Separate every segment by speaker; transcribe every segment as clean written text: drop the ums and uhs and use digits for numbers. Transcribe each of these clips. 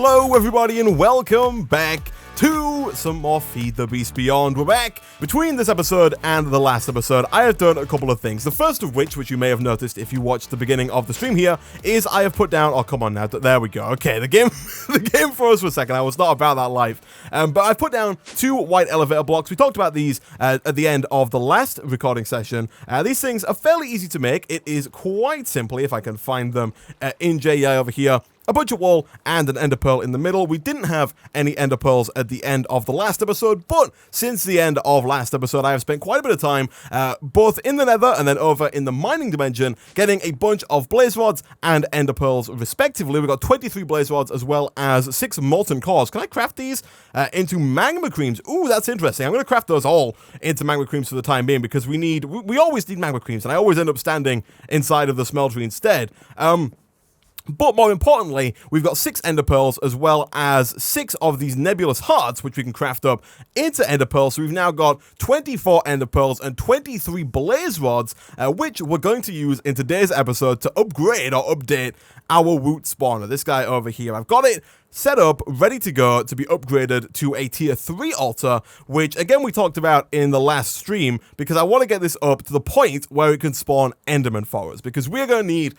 Speaker 1: Hello everybody and welcome back to some more Feed the Beast Beyond. We're back. Between this episode and the last episode, I have done a couple of things. The first of which you may have noticed if you watched the beginning of the stream here, is I have put down, oh come on now, there we go. Okay, the game froze for a second. I was not about that life. But I've put down 2 white elevator blocks. We talked about these at the end of the last recording session. These things are fairly easy to make. It is quite simply, if I can find them in JI over here, a bunch of wool and an ender pearl in the middle. We didn't have any ender pearls at the end of the last episode, but since the end of last episode, I have spent quite a bit of time both in the nether and then over in the mining dimension getting a bunch of blaze rods and ender pearls respectively. We've got 23 blaze rods as well as 6 molten cores. Can I craft these into magma creams? Ooh, that's interesting. I'm going to craft those all into magma creams for the time being because we always need magma creams, and I always end up standing inside of the smeltery instead. But more importantly, we've got 6 ender pearls as well as 6 of these nebulous hearts, which we can craft up into ender pearls. So we've now got 24 ender pearls and 23 blaze rods, which we're going to use in today's episode to upgrade or update our WOOT spawner. This guy over here, I've got it set up, ready to go to be upgraded to a tier 3 altar, which again we talked about in the last stream, because I want to get this up to the point where it can spawn enderman for us, because we're going to need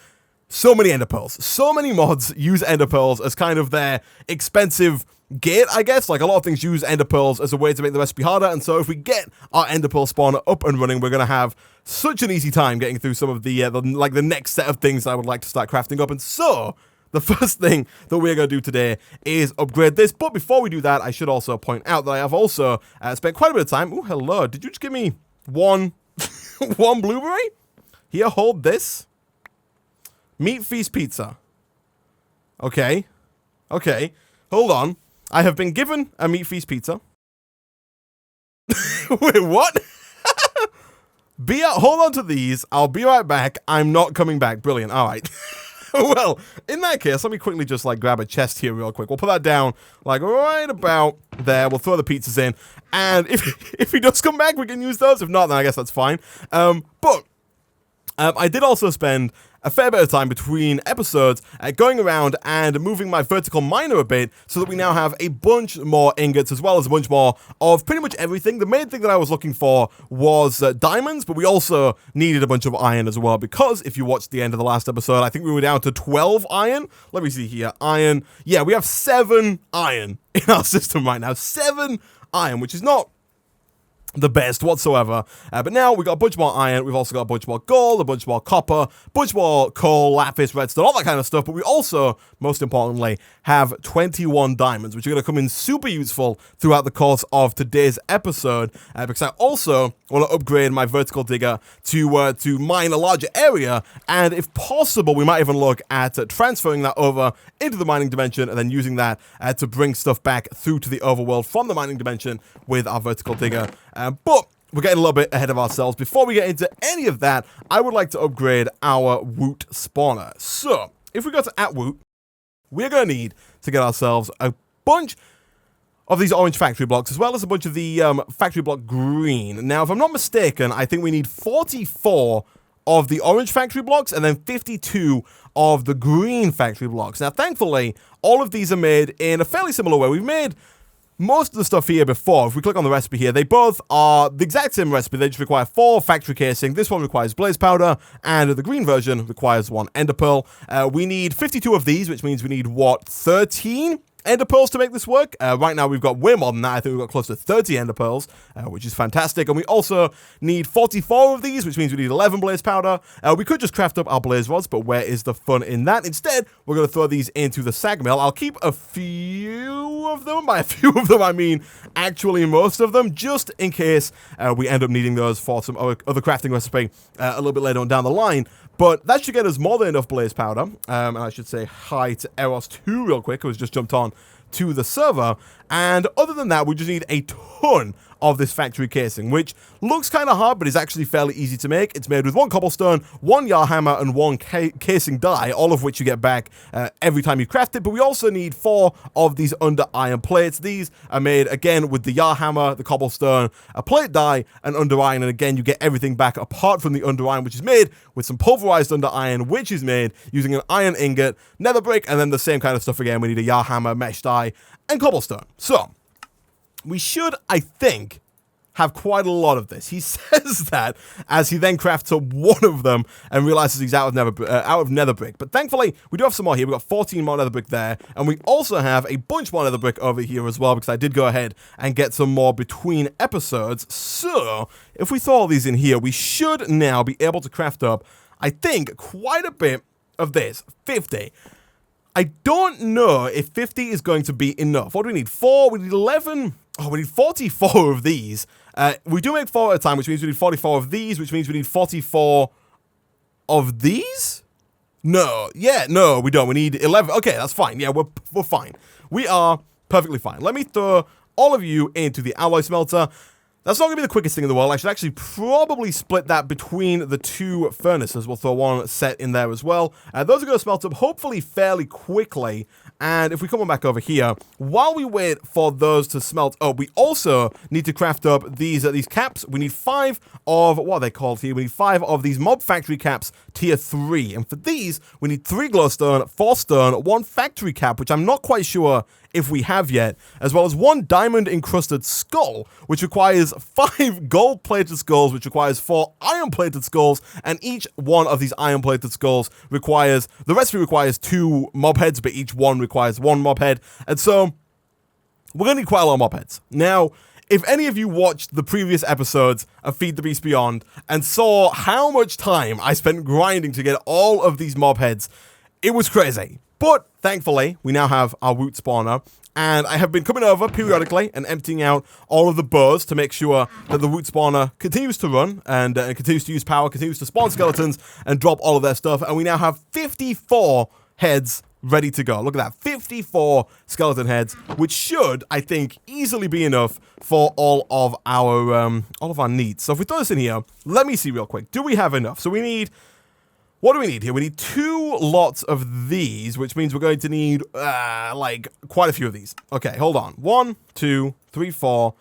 Speaker 1: so many ender pearls. So many mods use ender pearls as kind of their expensive gate, I guess. Like, a lot of things use ender pearls as a way to make the recipe harder, and so if we get our ender pearl spawner up and running, we're going to have such an easy time getting through some of the next set of things I would like to start crafting up. And so the first thing that we're going to do today is upgrade this. But before we do that, I should also point out that I have also spent quite a bit of time. Oh, hello. Did you just give me one blueberry? Here, hold this. Meat Feast Pizza. Okay. Hold on. I have been given a Meat Feast Pizza. Wait, what? Hold on to these. I'll be right back. I'm not coming back. Brilliant. All right. Well, in that case, let me quickly just grab a chest here real quick. We'll put that down right about there. We'll throw the pizzas in. And if he does come back, we can use those. If not, then I guess that's fine. But I did also spend a fair bit of time between episodes going around and moving my vertical miner a bit so that we now have a bunch more ingots as well as a bunch more of pretty much everything. The main thing that I was looking for was diamonds, but we also needed a bunch of iron as well, because if you watched the end of the last episode, I think we were down to 12 iron. Let me see here. Iron. Yeah, we have 7 iron in our system right now. 7 iron, which is not the best whatsoever, but now we've got a bunch more iron, we've also got a bunch more gold, a bunch more copper, a bunch more coal, lapis, redstone, all that kind of stuff, but we also, most importantly, have 21 diamonds, which are going to come in super useful throughout the course of today's episode, because I also want to upgrade my vertical digger to mine a larger area, and if possible, we might even look at transferring that over into the mining dimension, and then using that to bring stuff back through to the overworld from the mining dimension with our vertical digger. But we're getting a little bit ahead of ourselves. Before we get into any of that, I would like to upgrade our WOOT spawner. So, if we go to @WOOT, we're going to need to get ourselves a bunch of these orange factory blocks, as well as a bunch of the factory block green. Now, if I'm not mistaken, I think we need 44 of the orange factory blocks and then 52 of the green factory blocks. Now, thankfully, all of these are made in a fairly similar way. We've made most of the stuff here before. If we click on the recipe here, they both are the exact same recipe. They just require 4 factory casing. This one requires blaze powder, and the green version requires 1 ender pearl. We need 52 of these, which means we need, 13 ender pearls to make this work. Right now we've got way more than that. I think we've got close to 30 ender pearls, which is fantastic. And we also need 44 of these, which means we need 11 blaze powder. We could just craft up our blaze rods, but where is the fun in that? Instead, we're going to throw these into the sag mill. I'll keep a few of them. By a few of them, I mean actually most of them, just in case we end up needing those for some other crafting recipe a little bit later on down the line. But that should get us more than enough blaze powder. And I should say hi to Eros2 real quick, who has just jumped on to the server. And other than that, we just need a ton of this factory casing, which looks kind of hard, but is actually fairly easy to make. It's made with 1 cobblestone, 1 Yar hammer, and 1 casing die, all of which you get back every time you craft it. But we also need 4 of these under iron plates. These are made, again, with the Yar hammer, the cobblestone, a plate die, and under iron. And again, you get everything back apart from the under iron, which is made with some pulverized under iron, which is made using an iron ingot, nether brick, and then the same kind of stuff again. We need a Yar hammer, mesh die, and cobblestone. So, we should, I think, have quite a lot of this. He says that as he then crafts up 1 of them and realizes he's out of nether brick. But thankfully, we do have some more here. We've got 14 more nether brick there. And we also have a bunch more nether brick over here as well, because I did go ahead and get some more between episodes. So, if we throw all these in here, we should now be able to craft up, I think, quite a bit of this. 50. I don't know if 50 is going to be enough. What do we need? 4? We need 11. Oh, we need 44 of these. We do make 4 at a time, which means we need 44 of these, which means we need 44 of these? No. Yeah, no, we don't. We need 11. Okay, that's fine. Yeah, we're fine. We are perfectly fine. Let me throw all of you into the alloy smelter. That's not going to be the quickest thing in the world. I should actually probably split that between the 2 furnaces. We'll throw 1 set in there as well. Those are going to smelt up hopefully fairly quickly. And if we come on back over here, while we wait for those to smelt up, we also need to craft up these caps. We need 5 of, what are they called here? We need 5 of these mob factory caps tier 3. And for these, we need 3 glowstone, 4 stone, 1 factory cap, which I'm not quite sure if we have yet, as well as 1 diamond encrusted skull, which requires 5 gold plated skulls, which requires 4 iron plated skulls, and each one of these iron plated skulls requires, the recipe requires 2 mob heads, but each one requires 1 mob head, and so we're gonna need quite a lot of mob heads. Now, if any of you watched the previous episodes of Feed the Beast Beyond and saw how much time I spent grinding to get all of these mob heads, it was crazy. But thankfully, we now have our WOOT spawner, and I have been coming over periodically and emptying out all of the bows to make sure that the WOOT spawner continues to run and continues to use power, continues to spawn skeletons and drop all of their stuff. And we now have 54 heads ready to go. Look at that, 54 skeleton heads, which should, I think, easily be enough for all of our needs. So if we throw this in here, let me see real quick. Do we have enough? So we need. What do we need here? We need 2 lots of these, which means we're going to need, like, quite a few of these. Okay, hold on. 1, 2, 3, 4.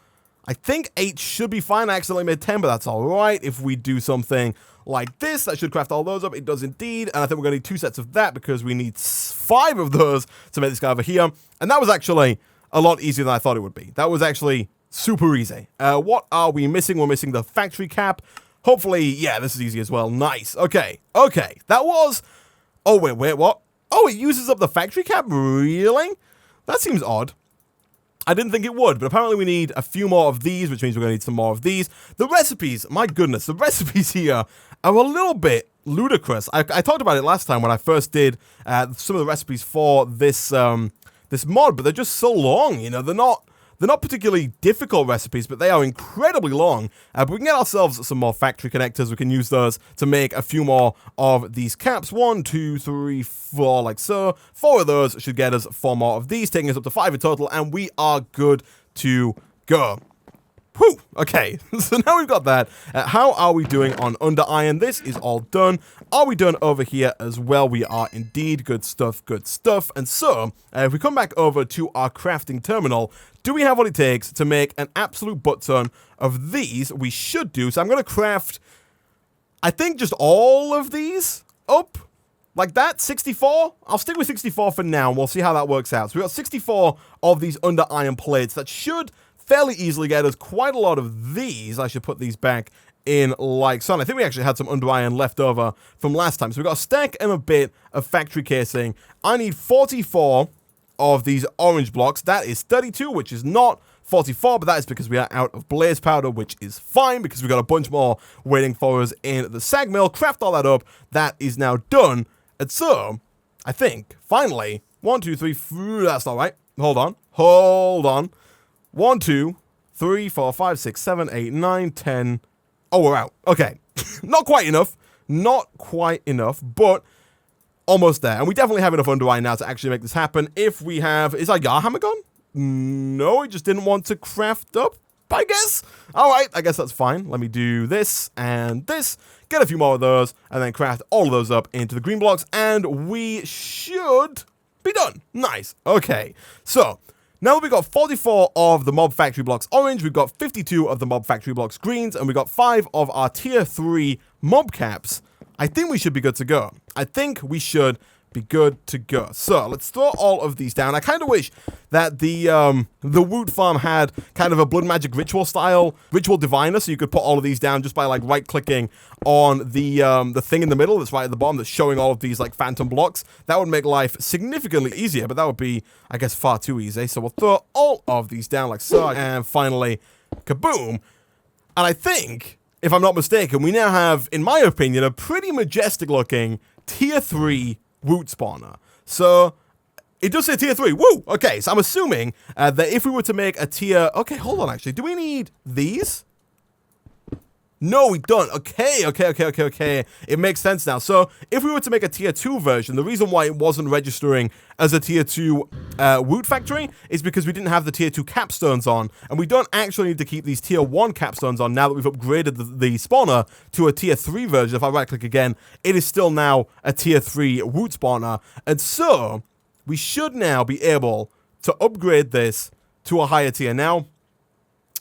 Speaker 1: I think 8 should be fine. I accidentally made 10, but that's all right. If we do something like this, that should craft all those up. It does indeed. And I think we're going to need 2 sets of that because we need 5 of those to make this guy over here. And that was actually a lot easier than I thought it would be. That was actually super easy. What are we missing? We're missing the factory cap. Hopefully, yeah, this is easy as well. Nice. Okay. That was... Oh, wait, what? Oh, it uses up the factory cap? Really? That seems odd. I didn't think it would, but apparently we need a few more of these, which means we're going to need some more of these. The recipes, my goodness, the recipes here are a little bit ludicrous. I talked about it last time when I first did some of the recipes for this this mod, but they're just so long, you know, they're not particularly difficult recipes, but they are incredibly long. But we can get ourselves some more factory connectors. We can use those to make a few more of these caps. 1, 2, 3, 4, like so. 4 of those should get us 4 more of these, taking us up to 5 in total, and we are good to go. Whew, okay, so now we've got that. How are we doing on under iron? This is all done. Are we done over here as well? We are indeed. Good stuff, good stuff. And so, if we come back over to our crafting terminal, do we have what it takes to make an absolute butt ton of these? We should do. So I'm going to craft, I think, just all of these up like that. 64? I'll stick with 64 for now, and we'll see how that works out. So we've got 64 of these under iron plates that should fairly easily get us quite a lot of these. I should put these back in like so. And I think we actually had some under iron left over from last time. So we've got a stack and a bit of factory casing. I need 44 of these orange blocks. That is 32, which is not 44, but that is because we are out of blaze powder, which is fine because we've got a bunch more waiting for us in the sag mill. Craft all that up. That is now done. And so, I think, finally, 1, 2, 3, 4, that's not right. Hold on. 1, 2, 3, 4, 5, 6, 7, 8, 9, 10. Oh, we're out. Okay. Not quite enough, but almost there. And we definitely have enough under iron now to actually make this happen. If we have... Is our Yar hammer gone? No, it just didn't want to craft up, I guess. All right, I guess that's fine. Let me do this and this, get a few more of those, and then craft all of those up into the green blocks, and we should be done. Nice. Okay, so now that we've got 44 of the mob factory blocks orange, we've got 52 of the mob factory blocks greens, and we've got 5 of our tier 3 mob caps, I think we should be good to go. I think we should be good to go. So let's throw all of these down. I kind of wish that the WOOT farm had kind of a blood magic ritual style ritual diviner, so you could put all of these down just by like right clicking on the thing in the middle that's right at the bottom that's showing all of these like phantom blocks. That would make life significantly easier, but that would be, I guess, far too easy. So we'll throw all of these down like so, and finally, kaboom. And I think, if I'm not mistaken, we now have, in my opinion, a pretty majestic looking tier 3 WOOT spawner. So it does say tier 3. Woo! Okay, so I'm assuming that if we were to make a tier... Okay, hold on, actually. Do we need these? No, we don't. Okay. It makes sense now. So if we were to make a tier 2 version, the reason why it wasn't registering as a tier 2 WOOT factory is because we didn't have the tier 2 capstones on, and we don't actually need to keep these tier 1 capstones on now that we've upgraded the spawner to a tier 3 version. If I right click again, it is still now a tier 3 WOOT spawner, and so we should now be able to upgrade this to a higher tier. Now,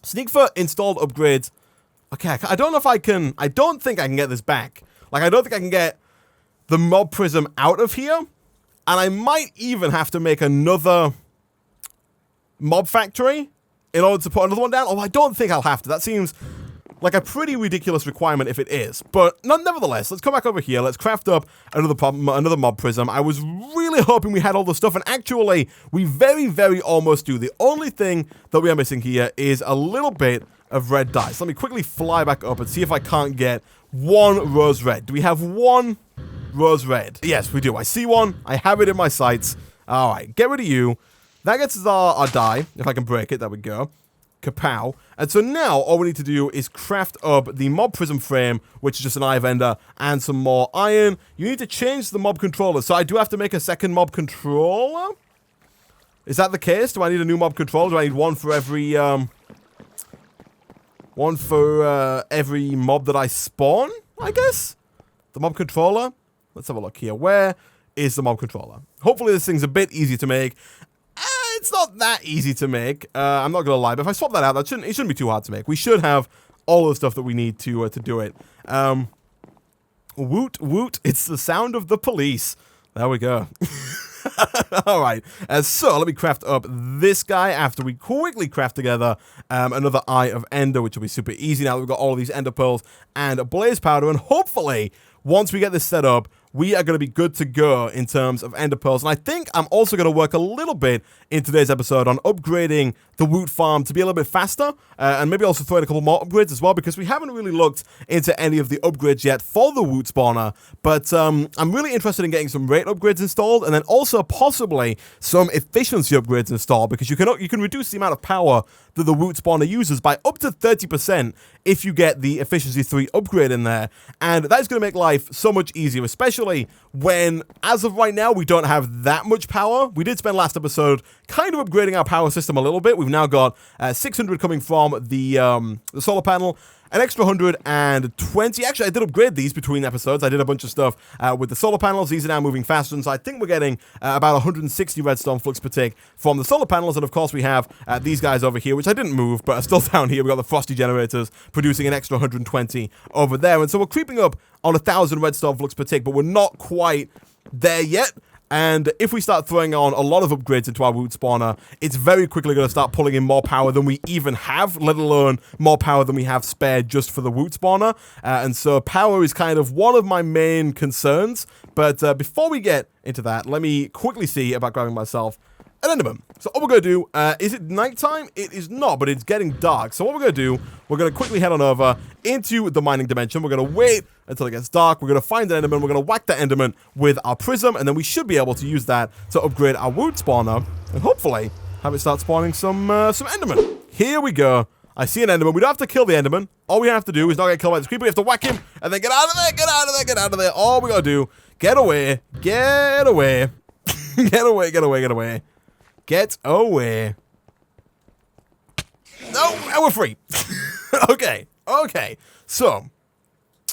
Speaker 1: Sneak for installed upgrades. Okay, I don't know if I can... I don't think I can get this back. Like, I don't think I can get the mob prism out of here. And I might even have to make another mob factory in order to put another one down. Oh, I don't think I'll have to. That seems like a pretty ridiculous requirement if it is. But nevertheless, let's come back over here. Let's craft up another mob prism. I was really hoping we had all the stuff, and actually, we very, very almost do. The only thing that we are missing here is a little bit of red dye. So let me quickly fly back up and see if I can't get one rose red. Do we have one rose red? Yes, we do. I see one. I have it in my sights. All right, get rid of you. That gets us our dye. If I can break it, there we go. Kapow. And so now all we need to do is craft up the mob prism frame, which is just an eye of ender, and some more iron. You need to change the mob controller. So I do have to make a second mob controller? Is that the case? Do I need a new mob controller? Do I need one for every... One for every mob that I spawn, I guess? The mob controller? Let's have a look here. Where is the mob controller? Hopefully this thing's a bit easy to make. It's not that easy to make. I'm not going to lie, but if I swap that out, it shouldn't be too hard to make. We should have all the stuff that we need to do it. Woot, woot, it's the sound of the police. There we go. All right, so let me craft up this guy after we quickly craft together another Eye of Ender, which will be super easy now that we've got all of these Ender Pearls and a Blaze Powder, and hopefully, once we get this set up, we are going to be good to go in terms of Ender Pearls. And I think I'm also going to work a little bit in today's episode on upgrading the WOOT farm to be a little bit faster, and maybe also throw in a couple more upgrades as well, because we haven't really looked into any of the upgrades yet for the WOOT spawner. But I'm really interested in getting some rate upgrades installed, and then also possibly some efficiency upgrades installed, because you can reduce the amount of power that the WOOT spawner uses by up to 30% if you get the efficiency 3 upgrade in there. And that is going to make life so much easier, especially when, as of right now, we don't have that much power. We did spend last episode kind of upgrading our power system a little bit. We've now got 600 coming from the solar panel, an extra 120. Actually, I did upgrade these between episodes. I did a bunch of stuff with the solar panels. These are now moving faster, and so I think we're getting about 160 redstone flux per tick from the solar panels. And of course, we have these guys over here, which I didn't move, but are still down here. We've got the frosty generators producing an extra 120 over there. And so we're creeping up on 1,000 redstone flux per tick, but we're not quite there yet. And if we start throwing on a lot of upgrades into our WOOT spawner, it's very quickly going to start pulling in more power than we even have, let alone more power than we have spared just for the WOOT spawner. And so power is kind of one of my main concerns. But before we get into that, let me quickly see about grabbing myself an Enderman. So what we're going to do, is it nighttime? It is not, but it's getting dark. So what we're going to do, we're going to quickly head on over into the mining dimension. We're going to wait until it gets dark. We're going to find an Enderman. We're going to whack that Enderman with our prism, and then we should be able to use that to upgrade our WOOT spawner, and hopefully have it start spawning some Enderman. Here we go. I see an Enderman. We don't have to kill the Enderman. All we have to do is not get killed by this creeper. We have to whack him, and then get out of there, get out of there, get out of there. All we got to do, get away, get away, get away, get away, get away. Get away. No, and we're free. Okay. So,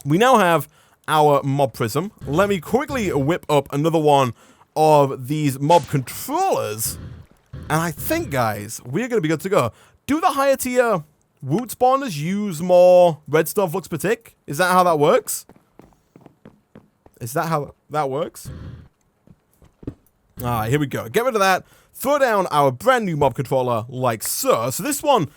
Speaker 1: we now have our mob prism. Let me quickly whip up another one of these mob controllers. And I think, guys, we're going to be good to go. Do the higher tier WOOT spawners use more redstone flux per tick? Is that how that works? Is that how that works? Alright, here we go. Get rid of that. Throw down our brand new mob controller like so. So this one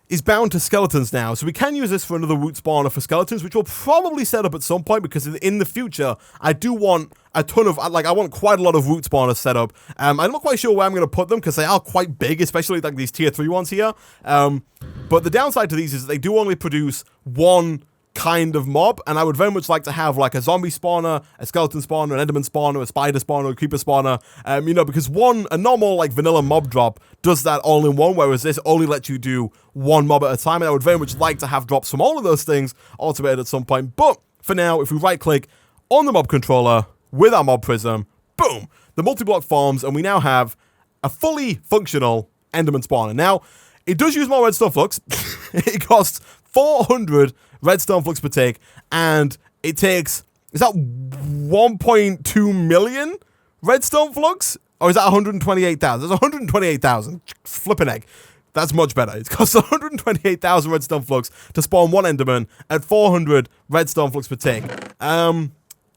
Speaker 1: is bound to skeletons now. So we can use this for another WOOT spawner for skeletons, which we'll probably set up at some point because in the future, I do want a ton of, like, I want quite a lot of WOOT spawners set up. I'm not quite sure where I'm going to put them because they are quite big, especially like these tier 3 ones here. But the downside to these is they do only produce one kind of mob, and I would very much like to have like a zombie spawner, a skeleton spawner, an enderman spawner, a spider spawner, a creeper spawner, you know, because a normal like vanilla mob drop does that all in one, whereas this only lets you do one mob at a time, and I would very much like to have drops from all of those things automated at some point. But for now, if we right click on the mob controller with our mob prism, boom, the multi-block forms, and we now have a fully functional enderman spawner. Now, it does use more redstone flux. It costs 400 redstone flux per tick, and it takes, is that 1.2 million redstone flux? Or is that 128,000? That's 128,000. Flipping egg. That's much better. It costs 128,000 redstone flux to spawn one enderman at 400 redstone flux per tick.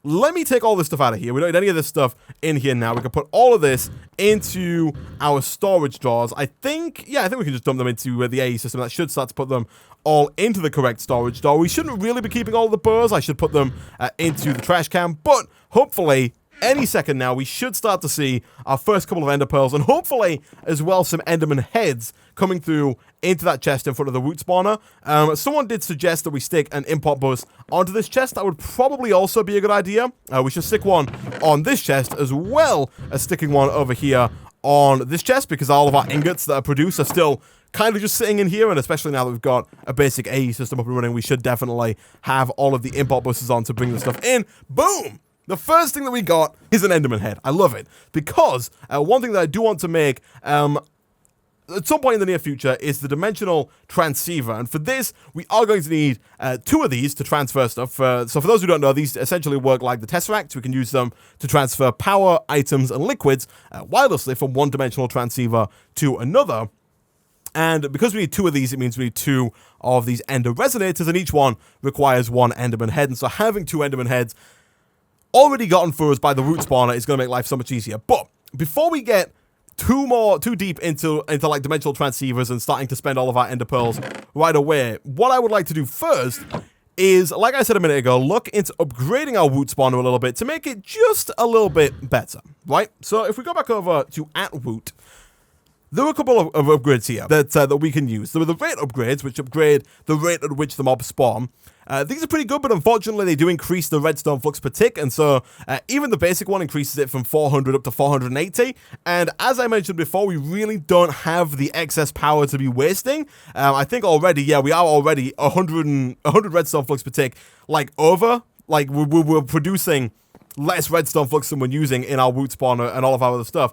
Speaker 1: Let me take all this stuff out of here. We don't need any of this stuff in here now. We can put all of this into our storage drawers. I think we can just dump them into the AE system. That should start to put them all into the correct storage drawer. We shouldn't really be keeping all of the burrs. I should put them into the trash can. But hopefully, any second now, we should start to see our first couple of ender pearls, and hopefully as well some enderman heads coming through into that chest in front of the WOOT spawner. Someone did suggest that we stick an import bus onto this chest. That would probably also be a good idea. We should stick one on this chest as well as sticking one over here on this chest, because all of our ingots that are produced are still kind of just sitting in here, and especially now that we've got a basic AE system up and running, we should definitely have all of the import buses on to bring the stuff in. Boom! The first thing that we got is an enderman head. I love it, because one thing that I do want to make at some point in the near future is the dimensional transceiver, and for this we are going to need 2 of these to transfer stuff. So for those who don't know, these essentially work like the Tesseract. We can use them to transfer power, items, and liquids wirelessly from one dimensional transceiver to another. And because we need 2 of these, it means we need 2 of these ender resonators, and each one requires 1 enderman head. And so having 2 enderman heads already gotten for us by the WOOT spawner is going to make life so much easier. But before we get too deep into like dimensional transceivers and starting to spend all of our ender pearls right away, what I would like to do first is, like I said a minute ago, look into upgrading our WOOT spawner a little bit to make it just a little bit better, right? So if we go back over to @WOOT, there are a couple of upgrades here that we can use. There are the rate upgrades, which upgrade the rate at which the mobs spawn. These are pretty good, but unfortunately they do increase the redstone flux per tick, and so even the basic one increases it from 400 up to 480. And as I mentioned before, we really don't have the excess power to be wasting. I think already, we are already 100 redstone flux per tick, like over. Like we're producing less redstone flux than we're using in our WOOT spawner and all of our other stuff.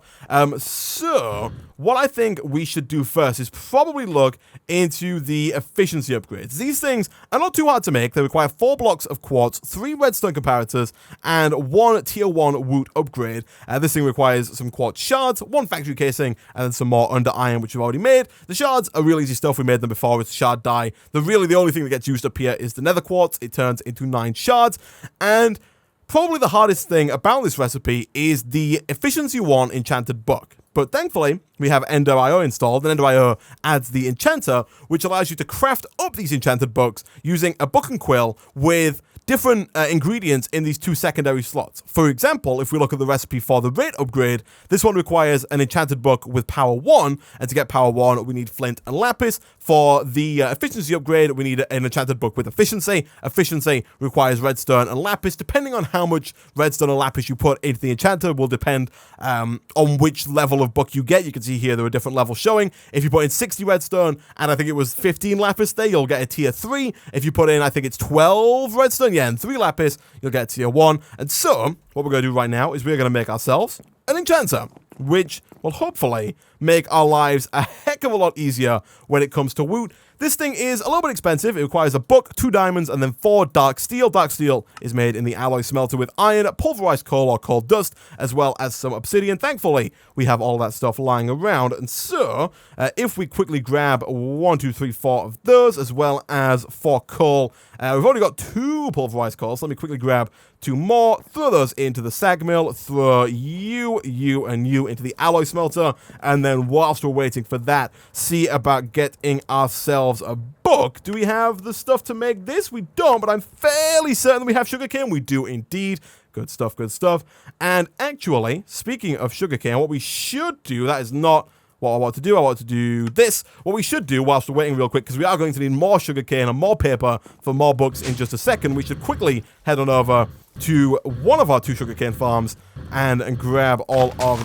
Speaker 1: So what I think we should do first is probably look into the efficiency upgrades. These things are not too hard to make. They require 4 blocks of quartz, 3 redstone comparators, and 1 tier 1 WOOT upgrade. This thing requires some quartz shards, 1 factory casing, and then some more under iron, which we've already made. The shards are real easy stuff. We made them before. It's shard dye. The only thing that gets used up here is the Nether Quartz. It turns into 9 shards, and probably the hardest thing about this recipe is the efficiency 1 enchanted book. But thankfully, we have Ender.io installed, and Ender.io adds the enchanter, which allows you to craft up these enchanted books using a book and quill with different ingredients in these 2 secondary slots. For example, if we look at the recipe for the rate upgrade, this one requires an enchanted book with power 1, and to get power 1, we need flint and lapis. For the efficiency upgrade, we need an enchanted book with efficiency. Efficiency requires redstone and lapis. Depending on how much redstone and lapis you put into the enchanter will depend on which level of book you get. You can see here there are different levels showing. If you put in 60 redstone, and I think it was 15 lapis there, you'll get a tier 3. If you put in, I think it's 12 redstone, and 3 lapis, you'll get tier 1. And so, what we're going to do right now is we're going to make ourselves an enchanter, which will hopefully make our lives a heck of a lot easier when it comes to WOOT. This thing is a little bit expensive. It requires a book, 2 diamonds, and then 4 dark steel. Dark steel is made in the alloy smelter with iron, pulverized coal or coal dust, as well as some obsidian. Thankfully, we have all that stuff lying around. And so, if we quickly grab 1, 2, 3, 4 of those, as well as 4 coal, we've already got 2 pulverized coals. Let me quickly grab 2 more, throw those into the sag mill, throw you, and you into the alloy smelter, and then whilst we're waiting for that, see about getting ourselves a book. Do we have the stuff to make this? We don't, but I'm fairly certain we have sugarcane. We do indeed. Good stuff, good stuff. And actually, speaking of sugarcane, what we should do, that is not what I want to do. I want to do this. What we should do whilst we're waiting real quick, because we are going to need more sugarcane and more paper for more books in just a second, we should quickly head on over to one of our 2 sugarcane farms and grab all of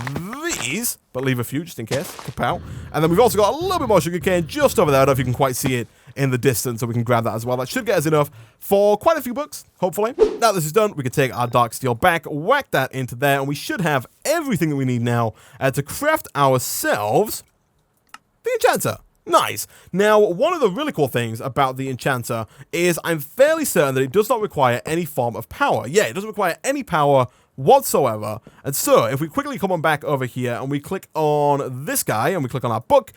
Speaker 1: these, but leave a few just in case. Kapow. And then we've also got a little bit more sugarcane just over there. I don't know if you can quite see it in the distance, so we can grab that as well. That should get us enough for quite a few books, hopefully. Now this is done, we can take our dark steel back, whack that into there, and we should have everything that we need now to craft ourselves the enchanter. Nice. Now, one of the really cool things about the enchanter is I'm fairly certain that it does not require any form of power. Yeah, it doesn't require any power whatsoever. And so, if we quickly come on back over here and we click on this guy and we click on our book,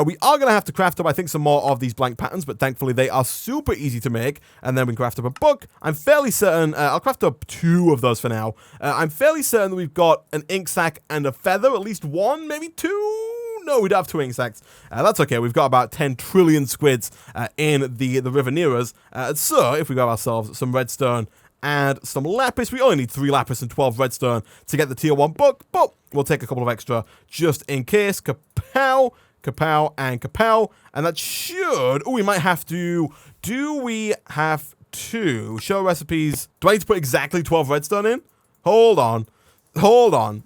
Speaker 1: we are going to have to craft up, I think, some more of these blank patterns, but thankfully they are super easy to make. And then we can craft up a book. I'm fairly certain, I'll craft up 2 of those for now. I'm fairly certain that we've got an ink sac and a feather, at least 1, maybe 2. No, we don't have 2 ink sacs. That's okay. We've got about 10 trillion squids in the river near us. So, if we grab ourselves some redstone and some lapis, we only need 3 lapis and 12 redstone to get the tier 1 book, but we'll take a couple of extra just in case. Kapow, kapow, and kapow. And that should... Oh, we might have to... Do we have to show recipes? Do I need to put exactly 12 redstone in? Hold on. Hold on.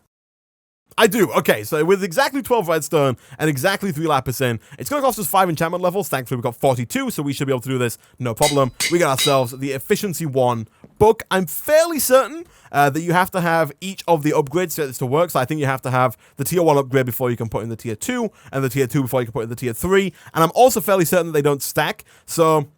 Speaker 1: I do. Okay, so with exactly 12 redstone and exactly 3 lapis in, it's going to cost us 5 enchantment levels. Thankfully, we've got 42, so we should be able to do this no problem. We got ourselves the Efficiency 1 book. I'm fairly certain that you have to have each of the upgrades to get this to work. So I think you have to have the tier 1 upgrade before you can put in the tier 2, and the tier 2 before you can put in the tier 3. And I'm also fairly certain that they don't stack. So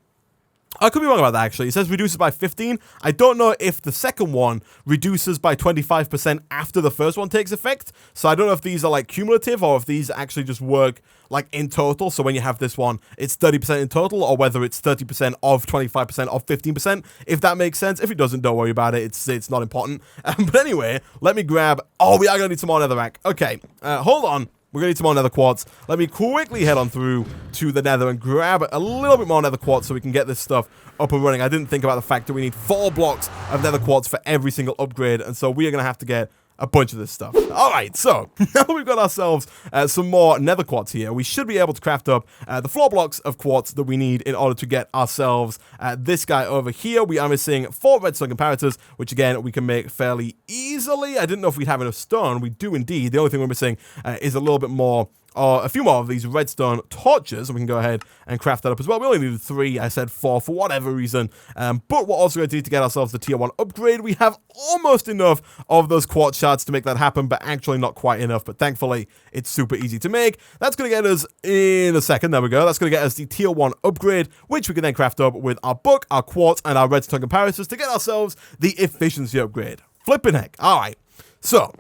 Speaker 1: I could be wrong about that, actually. It says reduces by 15. I don't know if the second one reduces by 25% after the first one takes effect. So I don't know if these are like cumulative or if these actually just work like in total. So when you have this one, it's 30% in total, or whether it's 30% of 25% of 15%, if that makes sense. If it doesn't, don't worry about it. It's not important. But anyway, let me grab... Oh, we are going to need some more netherrack. Okay, hold on. We're going to need some more nether quartz. Let me quickly head on through to the nether and grab a little bit more nether quartz so we can get this stuff up and running. I didn't think about the fact that we need 4 blocks of nether quartz for every single upgrade, and so we are going to have to get a bunch of this stuff. Alright, so now that we've got ourselves some more nether quartz here, we should be able to craft up the 4 blocks of quartz that we need in order to get ourselves this guy over here. We are missing 4 redstone comparators, which again, we can make fairly easily. I didn't know if we'd have enough stone. We do indeed. The only thing we're missing is a little bit more, or a few more of these redstone torches, and we can go ahead and craft that up as well. We only needed 3, I said 4 for whatever reason, but we're also going to need to get ourselves the tier 1 upgrade. We have almost enough of those quartz shards to make that happen, but actually not quite enough, but thankfully it's super easy to make. That's going to get us, in a second, there we go, that's going to get us the tier 1 upgrade, which we can then craft up with our book, our quartz, and our redstone comparators to get ourselves the efficiency upgrade. Flipping heck. Alright, so,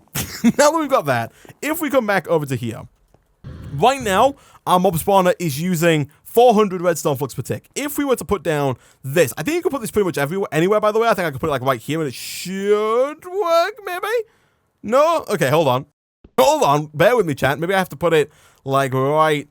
Speaker 1: now that we've got that, if we come back over to here, right now, our mob spawner is using 400 redstone flux per tick. If we were to put down this, I think you could put this pretty much anywhere, by the way. I think I could put it like right here and it should work, maybe? No? Okay, hold on. Hold on. Bear with me, chat. Maybe I have to put it like right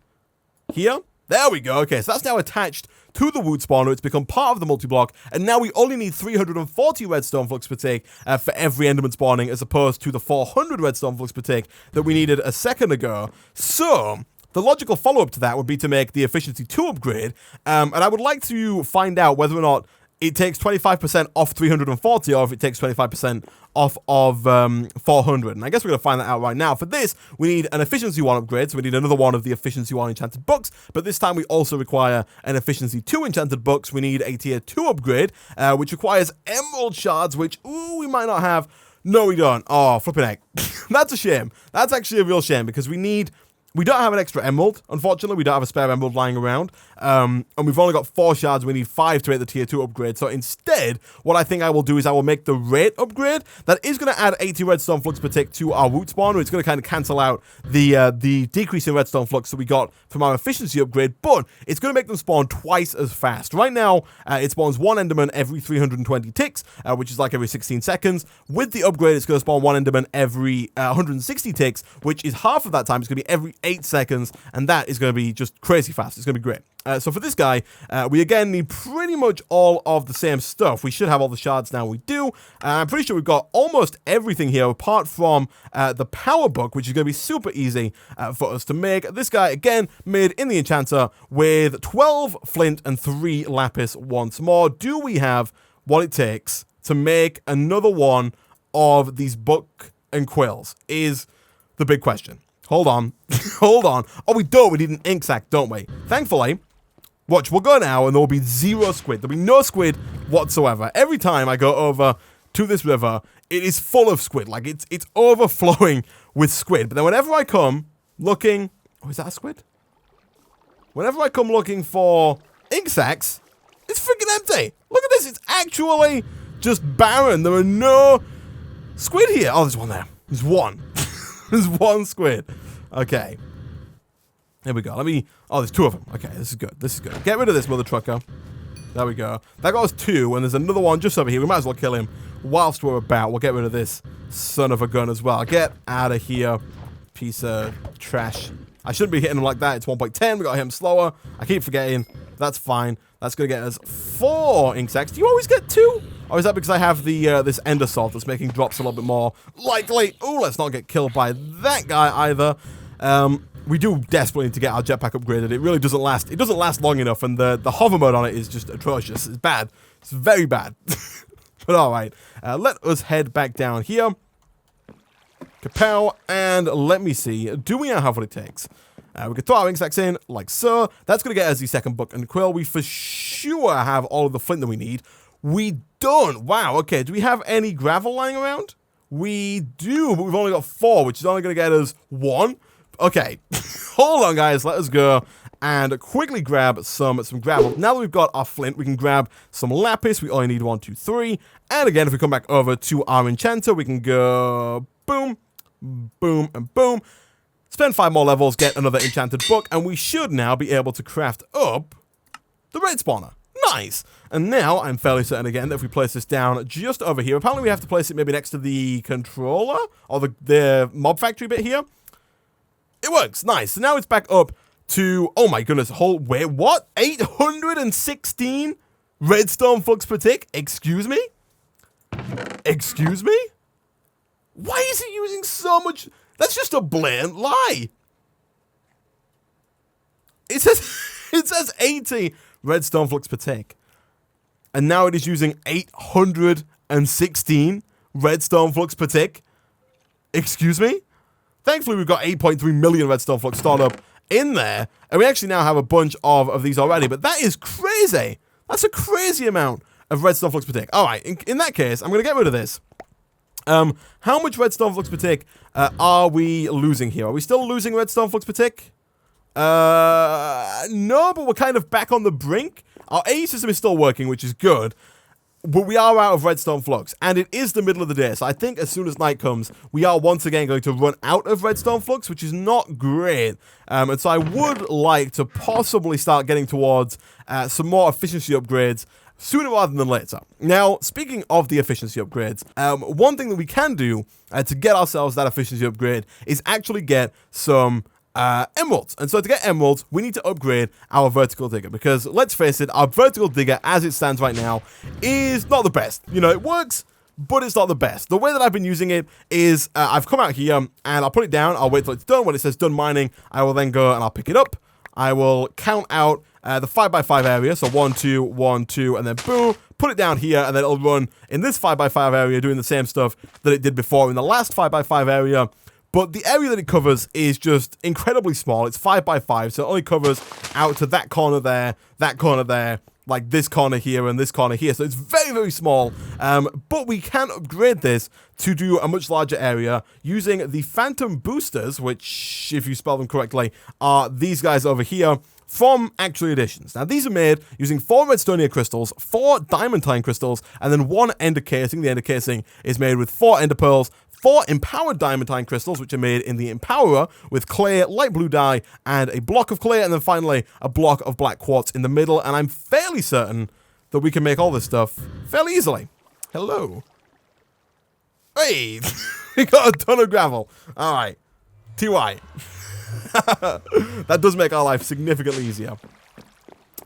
Speaker 1: here. There we go. Okay, so that's now attached to the WOOT spawner. It's become part of the multi-block, and now we only need 340 redstone flux per tick for every enderman spawning, as opposed to the 400 redstone flux per tick that we needed a second ago. So the logical follow-up to that would be to make the efficiency 2 upgrade, and I would like to find out whether or not it takes 25% off 340, or if it takes 25% off of 400. And I guess we're going to find that out right now. For this, we need an efficiency 1 upgrade, so we need another one of the efficiency 1 enchanted books, but this time we also require an efficiency 2 enchanted books. We need a tier 2 upgrade, which requires emerald shards, which, ooh, we might not have. No, we don't. Oh, flipping heck. That's a shame. That's actually a real shame, because we need We don't have an extra emerald, unfortunately. We don't have a spare emerald lying around. And we've only got 4 shards. We need 5 to make the tier 2 upgrade. So instead, what I think I will do is I will make the rate upgrade. That is going to add 80 redstone flux per tick to our WOOT spawn. It's going to kind of cancel out the decrease in redstone flux that we got from our efficiency upgrade. But it's going to make them spawn twice as fast. Right now, it spawns 1 enderman every 320 ticks, which is like every 16 seconds. With the upgrade, it's going to spawn 1 enderman every 160 ticks, which is half of that time. It's going to be every 8 seconds, and that is going to be just crazy fast. It's going to be great. So for this guy, we again need pretty much all of the same stuff. We should have all the shards now. We do. I'm pretty sure we've got almost everything here apart from the power book, which is going to be super easy for us to make. This guy, again, made in the enchanter with 12 flint and 3 lapis once more. Do we have what it takes to make another one of these book and quills is the big question. Hold on. Hold on. Oh, we don't. We need an ink sac, don't we? Thankfully, watch, we'll go now, and there will be 0 squid. There'll be no squid whatsoever. Every time I go over to this river, it is full of squid. Like, it's overflowing with squid. But then whenever I come looking... Oh, is that a squid? Whenever I come looking for ink sacs, it's freaking empty. Look at this. It's actually just barren. There are no squid here. Oh, there's one there. There's one. There's 1 squid. Okay. Here we go. Oh, there's 2 of them. Okay, this is good. This is good. Get rid of this mother trucker. There we go. That got us 2, and there's another one just over here. We might as well kill him whilst we're about. We'll get rid of this son of a gun as well. Get out of here, piece of trash. I shouldn't be hitting him like that. It's 1.10. We got to hit him slower. I keep forgetting. That's fine. That's going to get us 4 ink sacs. Do you always get 2? Or is that because I have the this ender salt that's making drops a little bit more likely? Ooh, let's not get killed by that guy either. We do desperately need to get our jetpack upgraded. It really doesn't last. It doesn't last long enough, and the hover mode on it is just atrocious. It's bad. It's very bad. But all right, let us head back down here. Kapow, and let me see. Do we now have what it takes? We could throw our ink sacs in, like so. That's going to get us the second book and quill. We for sure have all of the flint that we need. We don't. Wow, okay. Do we have any gravel lying around? We do, but we've only got 4, which is only going to get us 1. Okay, hold on, guys. Let us go and quickly grab some gravel. Now that we've got our flint, we can grab some lapis. We only need 1, 2, 3. And again, if we come back over to our enchanter, we can go boom, boom, and boom. Spend 5 more levels, get another enchanted book, and we should now be able to craft up the red spawner. Nice. And now I'm fairly certain again that if we place this down just over here, apparently we have to place it maybe next to the controller or the mob factory bit here. It works. Nice. So now it's back up to, oh my goodness, wait, what? 816 redstone flux per tick? Excuse me? Excuse me? Why is it using so much? That's just a blatant lie. It says 80 redstone flux per tick. And now it is using 816 redstone flux per tick. Excuse me? Thankfully, we've got 8.3 million redstone flux stored up in there. And we actually now have a bunch of these already. But that is crazy. That's a crazy amount of redstone flux per tick. All right, in that case, I'm going to get rid of this. How much redstone flux per tick are we losing here? Are we still losing redstone flux per tick? No, but we're kind of back on the brink. Our AE system is still working, which is good. But we are out of redstone flux, and it is the middle of the day, so I think as soon as night comes, we are once again going to run out of redstone flux, which is not great. And so I would like to possibly start getting towards some more efficiency upgrades sooner rather than later. Now, speaking of the efficiency upgrades, one thing that we can do to get ourselves that efficiency upgrade is actually get some emeralds. And so to get emeralds, we need to upgrade our vertical digger, because let's face it, our vertical digger as it stands right now is not the best. You know, it works, but it's not the best. The way that I've been using it is I've come out here and I'll put it down. I'll wait till it's done. When it says done mining, I will then go and I'll pick it up. I will count out the 5x5 area. So 1, 2, 1, 2, and then boom, put it down here, and then it'll run in this 5x5 area doing the same stuff that it did before in the last 5x5 area. But the area that it covers is just incredibly small. It's 5x5, so it only covers out to that corner there, like this corner here and this corner here. So it's very, very small, but we can upgrade this to do a much larger area using the Phantom Boosters, which, if you spell them correctly, are these guys over here from Actually Editions. Now, these are made using 4 Redstonia crystals, 4 Diamantine crystals, and then 1 Ender casing. The Ender casing is made with 4 Ender pearls, 4 Empowered Diamantine crystals, which are made in the Empowerer with clay, light blue dye, and a block of clay, and then finally a block of black quartz in the middle. And I'm fairly certain that we can make all this stuff fairly easily. Hello. Hey, we got a ton of gravel. All right, TY. That does make our life significantly easier.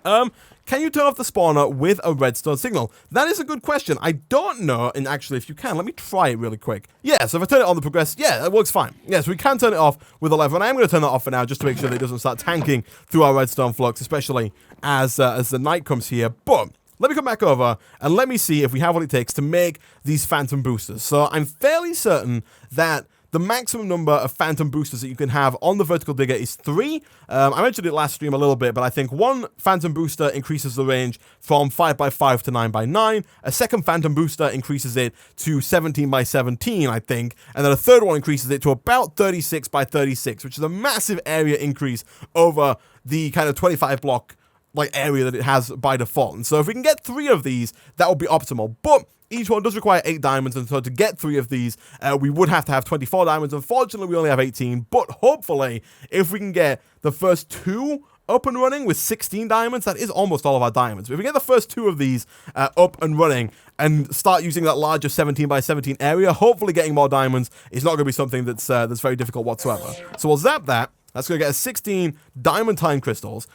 Speaker 1: Can you turn off the spawner with a redstone signal? That is a good question. I don't know, and actually, if you can, let me try it really quick. Yeah, so if I turn it on the progress, yeah, it works fine. Yes, we can turn it off with a lever, and I'm going to turn that off for now, just to make sure that it doesn't start tanking through our redstone flux, especially as the night comes here. But let me come back over, and let me see if we have what it takes to make these Phantom Boosters. So I'm fairly certain that the maximum number of Phantom Boosters that you can have on the Vertical Digger is 3. I mentioned it last stream a little bit, but I think 1 Phantom Booster increases the range from 5x5 to 9x9. A second Phantom Booster increases it to 17x17, I think. And then a third one increases it to about 36x36, which is a massive area increase over the kind of 25 block like area that it has by default. And so if we can get 3 of these, that would be optimal. But each one does require 8 diamonds, and so to get 3 of these, we would have to have 24 diamonds. Unfortunately, we only have 18, but hopefully, if we can get the first 2 up and running with 16 diamonds, that is almost all of our diamonds. If we get the first 2 of these up and running and start using that larger 17x17 area, hopefully getting more diamonds is not going to be something that's very difficult whatsoever. So we'll zap that. That's going to get us 16 Diamantine crystals.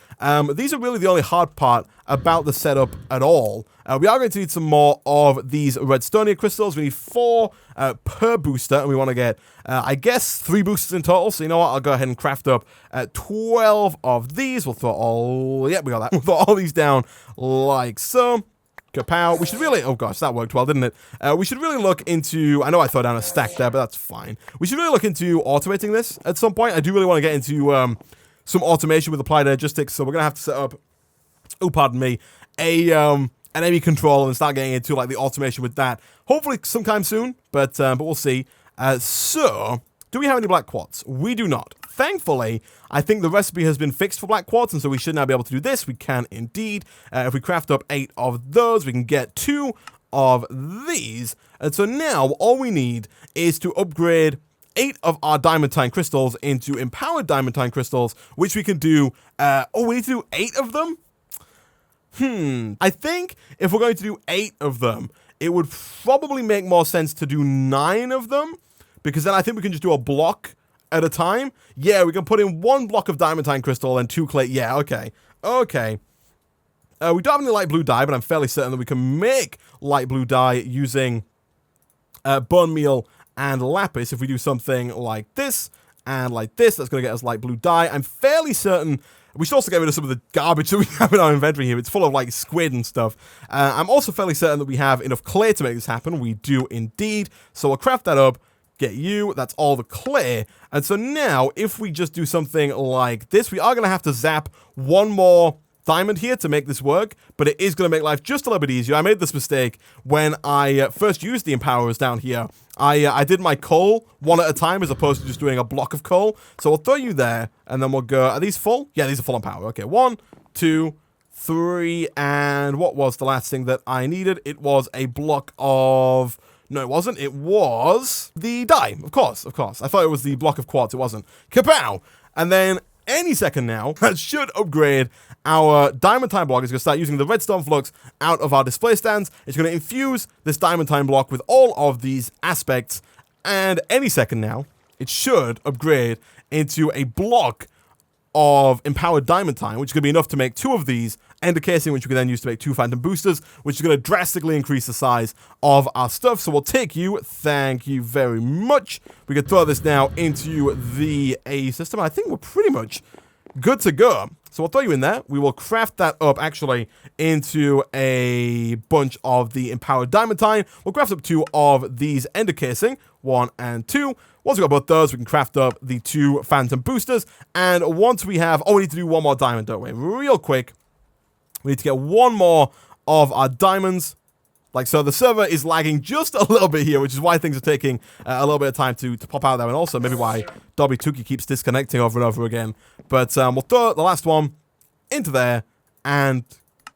Speaker 1: These are really the only hard part about the setup at all. We are going to need some more of these Redstonia crystals. We need 4 per booster, and we want to get, I guess, 3 boosters in total. So you know what? I'll go ahead and craft up 12 of these. We'll throw all... Yep, we got that. We'll throw all these down like so. Kapow. We should really... Oh gosh, that worked well, didn't it? We should really look into... I know I threw down a stack there, but that's fine. We should really look into automating this at some point. I do really want to get into some automation with applied energistics, so we're going to have to set up... Oh, pardon me. An enemy control and start getting into like the automation with that. Hopefully sometime soon, but we'll see. So, do we have any black quartz? We do not. Thankfully, I think the recipe has been fixed for black quartz, and so we should now be able to do this. We can indeed. If we craft up 8 of those, we can get 2 of these. And so now, all we need is to upgrade 8 of our Diamantine crystals into Empowered Diamantine crystals, which we can do... oh, we need to do 8 of them? I think if we're going to do 8 of them, it would probably make more sense to do 9 of them, because then I think we can just do a block at a time. Yeah, we can put in 1 block of Diamantine crystal and 2 clay. Yeah, okay. Okay. We don't have any light blue dye, but I'm fairly certain that we can make light blue dye using bone meal and lapis. If we do something like this and like this, that's going to get us light blue dye. I'm fairly certain... We should also get rid of some of the garbage that we have in our inventory here. It's full of, like, squid and stuff. I'm also fairly certain that we have enough clay to make this happen. We do indeed. So we'll craft that up. Get you. That's all the clay. And so now, if we just do something like this, we are going to have to zap 1 more diamond here to make this work, but it is going to make life just a little bit easier. I made this mistake when I first used the Empowerers down here. I did my coal 1 at a time as opposed to just doing a block of coal. So we'll throw you there, and then we'll go... Are these full? Yeah, these are full on power. Okay, 1, 2, 3, and what was the last thing that I needed? It was a block of... No, it wasn't. It was the dye. Of course, of course. I thought it was the block of quartz. It wasn't. Kapow! And then any second now, that should upgrade our Diamantine block. It's going to start using the redstone flux out of our display stands. It's going to infuse this Diamantine block with all of these aspects. And any second now, it should upgrade into a block of Empowered Diamantine, which is going to be enough to make 2 of these, Ender casing, which we can then use to make 2 Phantom Boosters, which is going to drastically increase the size of our stuff. So we'll take you. Thank you very much. We can throw this now into the A system. I think we're pretty much good to go. So we'll throw you in there. We will craft that up, actually, into a bunch of the Empowered Diamantine. We'll craft up 2 of these Ender casing, 1 and 2. Once we've got both those, we can craft up the 2 Phantom Boosters. And once we have... Oh, we need to do 1 more diamond, don't we? Real quick. We need to get one more of our diamonds. Like so, the server is lagging just a little bit here, which is why things are taking a little bit of time to pop out there, and also maybe why Dobby Tuki keeps disconnecting over and over again. But we'll throw the last one into there, and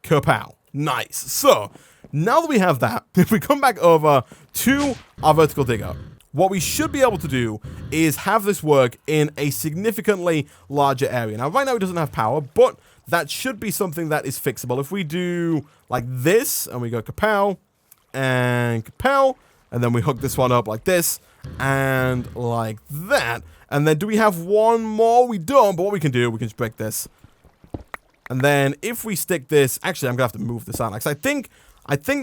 Speaker 1: kapow. Nice. So, now that we have that, if we come back over to our vertical digger, what we should be able to do is have this work in a significantly larger area. Now, right now it doesn't have power, but that should be something that is fixable. If we do like this, and we go kapow, and kapow, and then we hook this one up like this, and like that. And then do we have one more? We don't, but what we can do, we can just break this. And then if we stick this, actually I'm gonna have to move this out, because I think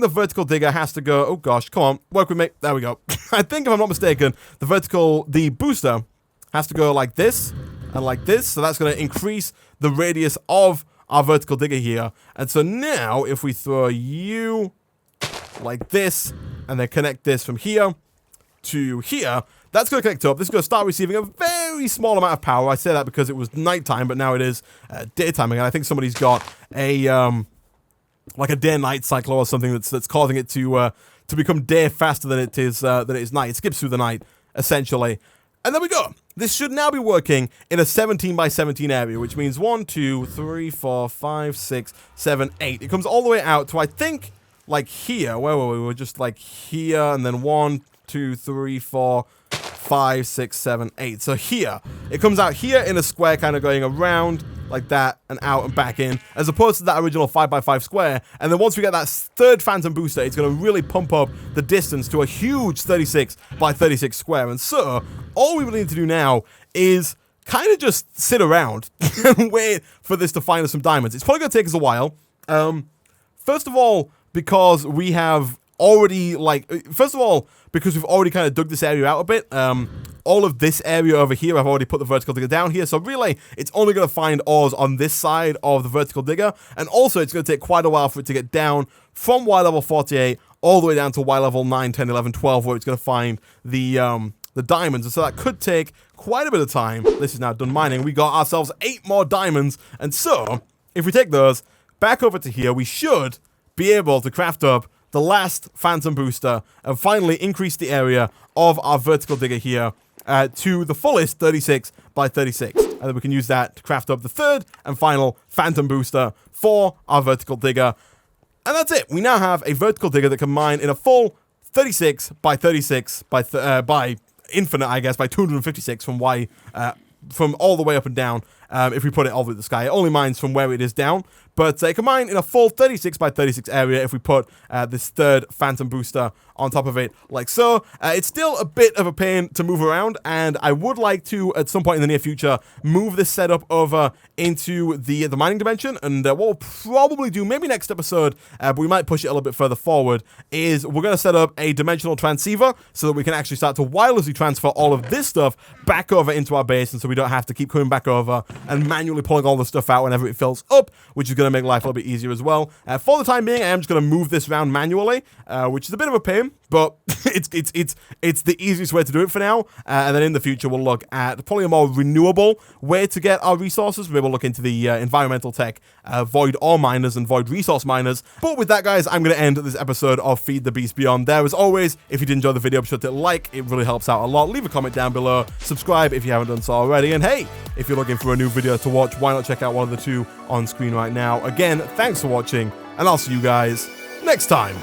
Speaker 1: the vertical digger has to go, oh gosh, come on, work with me, there we go. I think if I'm not mistaken, the booster has to go like this, and like this, so that's gonna increase the radius of our vertical digger here. And so now, if we throw you like this, and then connect this from here to here, that's going to connect up. This is going to start receiving a very small amount of power. I say that because it was nighttime, but now it is daytime again. I think somebody's got a like a day-night cycle or something that's causing it to become day faster than it is night. It skips through the night essentially, and there we go. This should now be working in a 17 by 17 area, which means 1, 2, 3, 4, 5, 6, 7, 8. It comes all the way out to, I think, like here. Where were we? We were just like here, and then 1, 2, 3, 4, 5, 6, 7, 8. So here. It comes out here in a square, kind of going around like that and out and back in, as opposed to that original 5x5 square. And then once we get that third phantom booster, it's going to really pump up the distance to a huge 36 by 36 square. And so all we really need to do now is kind of just sit around and wait for this to find us some diamonds. It's probably going to take us a while. First of all, because we have already, because we've already kind of dug this area out a bit. All of this area over here, I've already put the vertical digger down here. So really, it's only going to find ores on this side of the vertical digger. And also, it's going to take quite a while for it to get down from Y level 48 all the way down to Y level 9, 10, 11, 12, where it's going to find the diamonds. And so that could take quite a bit of time. This is now done mining. We got ourselves 8 more diamonds. And so, if we take those back over to here, we should be able to craft up the last phantom booster and finally increase the area of our vertical digger here to the fullest 36 by 36. And then we can use that to craft up the third and final phantom booster for our vertical digger. And that's it. We now have a vertical digger that can mine in a full 36 by 36 by infinite, I guess, by 256 from all the way up and down. If we put it all the way to the sky, it only mines from where it is down, but it can mine in a full 36 by 36 area if we put this third phantom booster on top of it, like so. It's still a bit of a pain to move around, and I would like to, at some point in the near future, move this setup over into the mining dimension. And what we'll probably do, maybe next episode, but we might push it a little bit further forward, is we're going to set up a dimensional transceiver so that we can actually start to wirelessly transfer all of this stuff back over into our base, and so we don't have to keep coming back over and manually pulling all the stuff out whenever it fills up, which is going to make life a little bit easier as well. For the time being, I am just going to move this around manually, which is a bit of a pain, but it's the easiest way to do it for now. And then in the future, we'll look at probably a more renewable way to get our resources. Maybe we'll look into the environmental tech, void ore miners and void resource miners. But with that, guys, I'm going to end this episode of Feed the Beast Beyond there. As always, if you did enjoy the video, be sure to like. It really helps out a lot. Leave a comment down below. Subscribe if you haven't done so already. And hey, if you're looking for a new video to watch, why not check out one of the 2 on screen right now. Again, thanks for watching, and I'll see you guys next time.